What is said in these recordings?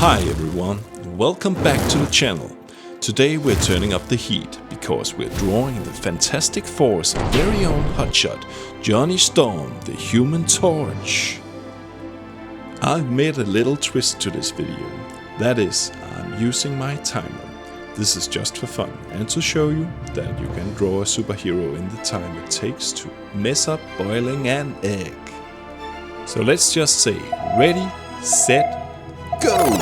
Hi everyone, welcome back to the channel. Today we're turning up the heat because we're drawing the Fantastic Four's very own hotshot, Johnny Storm, the Human Torch. I've made a little twist to this video. That is, I'm using my timer. This is just for fun and to show you that you can draw a superhero in the time it takes to mess up boiling an egg. So let's just say, ready, set, go!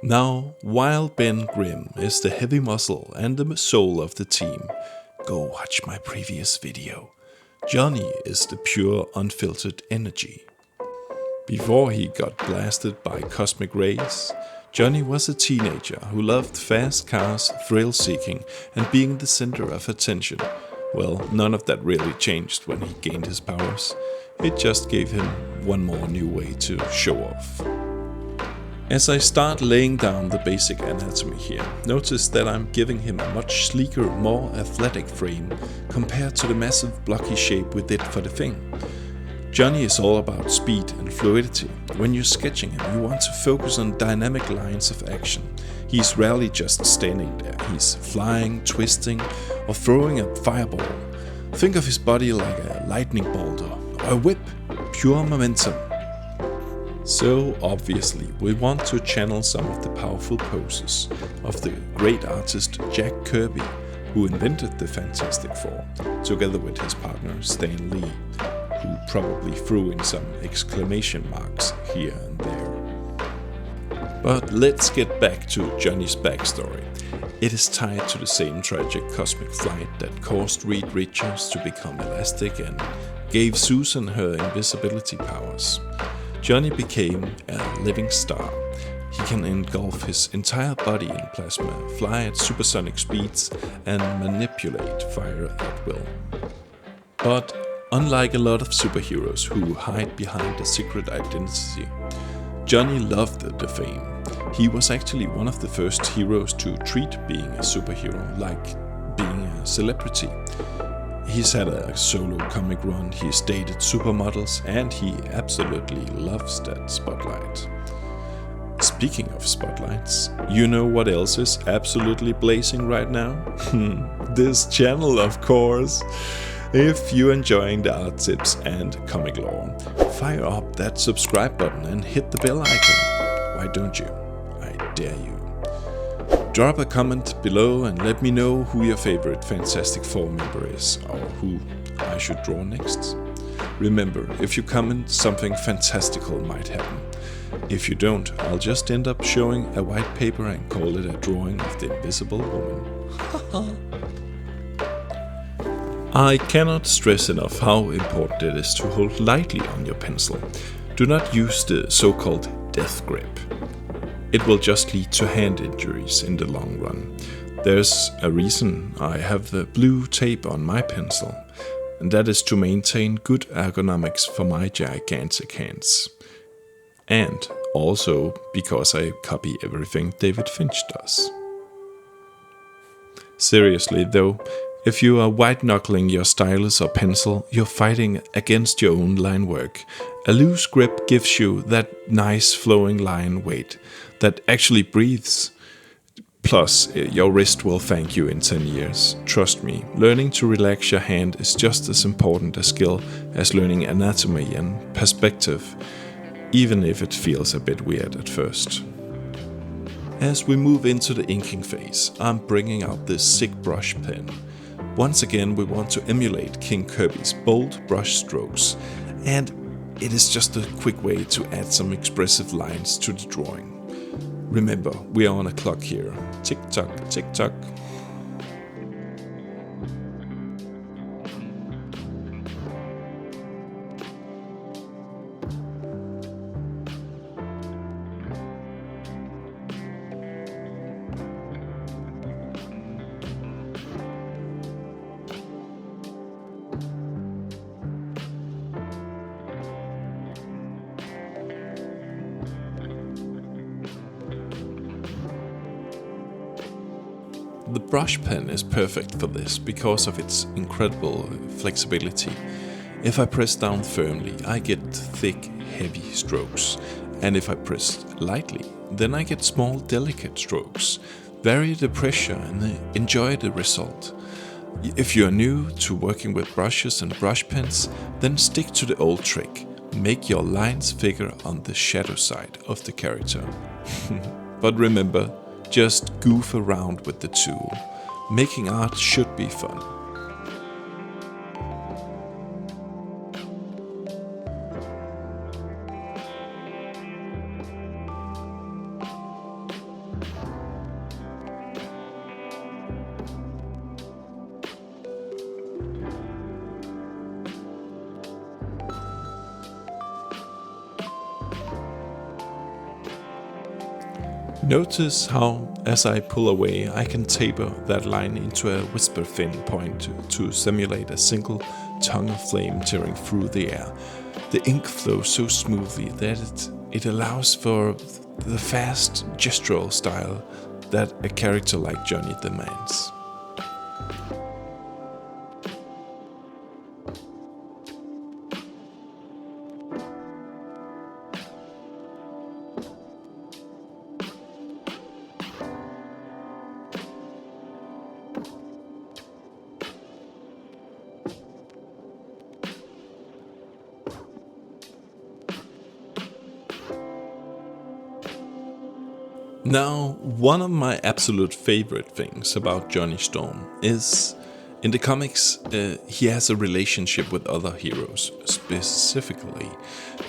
Now, while Ben Grimm is the heavy muscle and the soul of the team, go watch my previous video. Johnny is the pure, unfiltered energy. Before he got blasted by cosmic rays, Johnny was a teenager who loved fast cars, thrill-seeking, and being the center of attention. Well, none of that really changed when he gained his powers. It just gave him one more new way to show off. As I start laying down the basic anatomy here, notice that I'm giving him a much sleeker, more athletic frame compared to the massive blocky shape we did for the Thing. Johnny is all about speed and fluidity. When you're sketching him, you want to focus on dynamic lines of action. He's rarely just standing there. He's flying, twisting, or throwing a fireball. Think of his body like a lightning bolt or a whip, pure momentum. So obviously we want to channel some of the powerful poses of the great artist Jack Kirby, who invented the Fantastic Four, together with his partner Stan Lee, who probably threw in some exclamation marks here and there. But let's get back to Johnny's backstory. It is tied to the same tragic cosmic flight that caused Reed Richards to become elastic and gave Susan her invisibility powers. Johnny became a living star. He can engulf his entire body in plasma, fly at supersonic speeds, and manipulate fire at will. But unlike a lot of superheroes who hide behind a secret identity, Johnny loved the fame. He was actually one of the first heroes to treat being a superhero like being a celebrity. He's had a solo comic run, he's dated supermodels, and he absolutely loves that spotlight. Speaking of spotlights, you know what else is absolutely blazing right now? This channel, of course! If you're enjoying the art tips and comic lore, fire up that subscribe button and hit the bell icon. Why don't you? I dare you. Drop a comment below and let me know who your favorite Fantastic Four member is, or who I should draw next. Remember, if you comment, something fantastical might happen. If you don't, I'll just end up showing a white paper and call it a drawing of the Invisible Woman. I cannot stress enough how important it is to hold lightly on your pencil. Do not use the so-called death grip. It will just lead to hand injuries in the long run. There's a reason I have the blue tape on my pencil, and that is to maintain good ergonomics for my gigantic hands. And also because I copy everything David Finch does. Seriously though, if you are white-knuckling your stylus or pencil, you're fighting against your own line work. A loose grip gives you that nice flowing line weight that actually breathes. Plus, your wrist will thank you in 10 years. Trust me, learning to relax your hand is just as important a skill as learning anatomy and perspective, even if it feels a bit weird at first. As we move into the inking phase, I'm bringing out this Zig Brush Pen. Once again, we want to emulate King Kirby's bold brush strokes, and it is just a quick way to add some expressive lines to the drawing. Remember, we are on a clock here. Tick tock, tick tock. The brush pen is perfect for this because of its incredible flexibility. If I press down firmly, I get thick, heavy strokes. And if I press lightly, then I get small delicate strokes. Vary the pressure and enjoy the result. If you are new to working with brushes and brush pens, then stick to the old trick. Make your lines figure on the shadow side of the character. But remember, just goof around with the tool. Making art should be fun. Notice how, as I pull away, I can taper that line into a whisper thin point to simulate a single tongue of flame tearing through the air. The ink flows so smoothly that it allows for the fast gestural style that a character like Johnny demands. Now, one of my absolute favorite things about Johnny Storm is, in the comics, he has a relationship with other heroes, specifically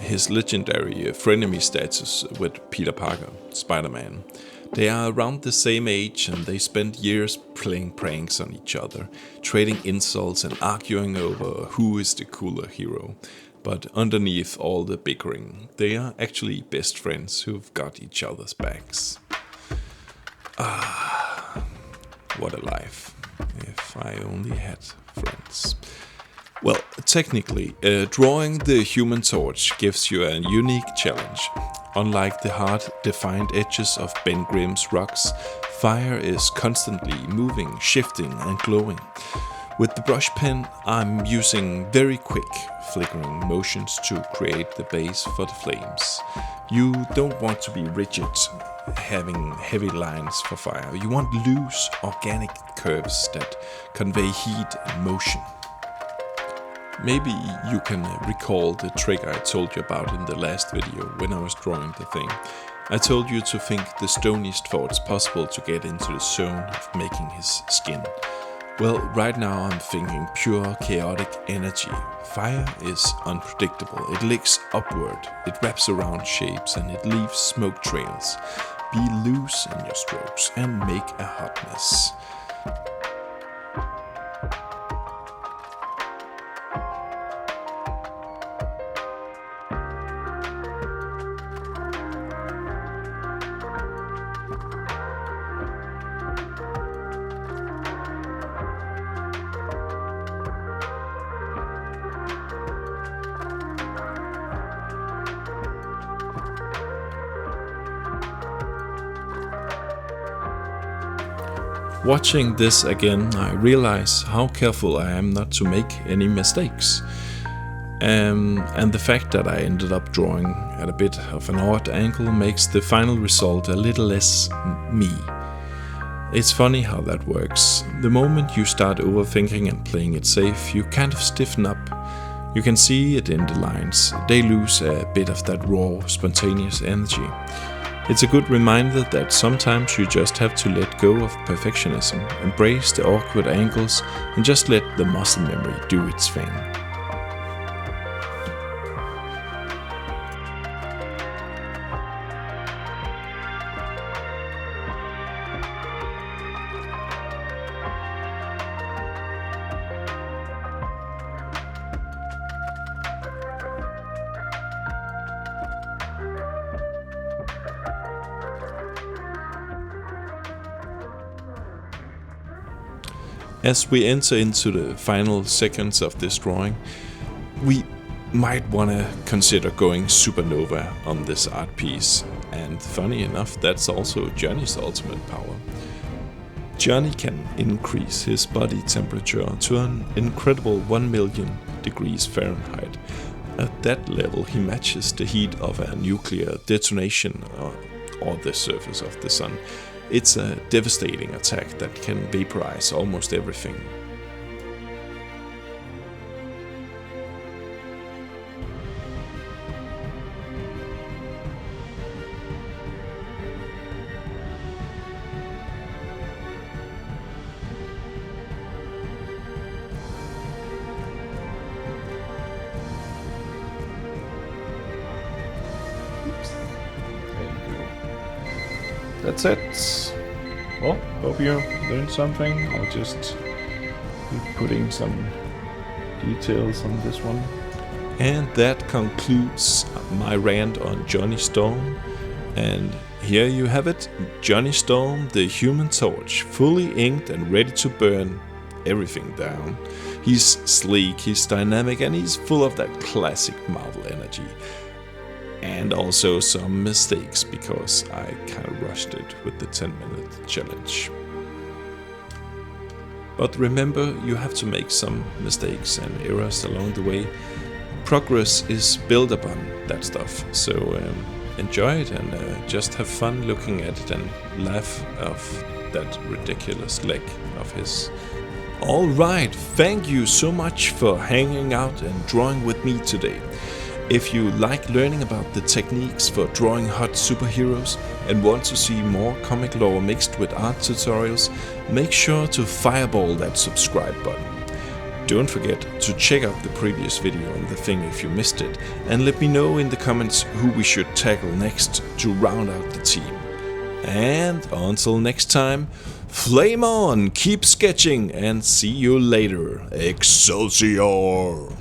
his legendary frenemy status with Peter Parker, Spider-Man. They are around the same age and they spend years playing pranks on each other, trading insults and arguing over who is the cooler hero. But underneath all the bickering, they are actually best friends who've got each other's backs. What a life, if I only had friends. Well, technically, drawing the Human Torch gives you a unique challenge. Unlike the hard-defined edges of Ben Grimm's rocks, fire is constantly moving, shifting and glowing. With the brush pen, I'm using very quick flickering motions to create the base for the flames. You don't want to be rigid, having heavy lines for fire. You want loose, organic curves that convey heat and motion. Maybe you can recall the trick I told you about in the last video when I was drawing the thing. I told you to think the stoniest thoughts possible to get into the zone of making his skin. Well, right now I'm thinking pure chaotic energy. Fire is unpredictable. It licks upward, it wraps around shapes and it leaves smoke trails. Be loose in your strokes and make a hot mess. Watching this again, I realize how careful I am not to make any mistakes. And the fact that I ended up drawing at a bit of an odd angle makes the final result a little less me. It's funny how that works. The moment you start overthinking and playing it safe, you kind of stiffen up. You can see it in the lines. They lose a bit of that raw, spontaneous energy. It's a good reminder that sometimes you just have to let go of perfectionism, embrace the awkward angles, and just let the muscle memory do its thing. As we enter into the final seconds of this drawing, we might want to consider going Supernova on this art piece. And funny enough, that's also Johnny's ultimate power. Johnny can increase his body temperature to an incredible 1 million degrees Fahrenheit, At that level, he matches the heat of a nuclear detonation or the surface of the sun. It's a devastating attack that can vaporize almost everything. That's it. Well, hope you learned something. I'll just be putting some details on this one. And that concludes my rant on Johnny Storm. And here you have it, Johnny Storm, the Human Torch, fully inked and ready to burn everything down. He's sleek, he's dynamic, and he's full of that classic Marvel energy. And also some mistakes, because I kind of rushed it with the 10-minute challenge. But remember, you have to make some mistakes and errors along the way. Progress is built upon that stuff, so enjoy it and just have fun looking at it and laugh off that ridiculous leg of his. Alright, thank you so much for hanging out and drawing with me today. If you like learning about the techniques for drawing hot superheroes and want to see more comic lore mixed with art tutorials, make sure to fireball that subscribe button. Don't forget to check out the previous video on the thing if you missed it, and let me know in the comments who we should tackle next to round out the team. And until next time, flame on, keep sketching, and see you later. Excelsior!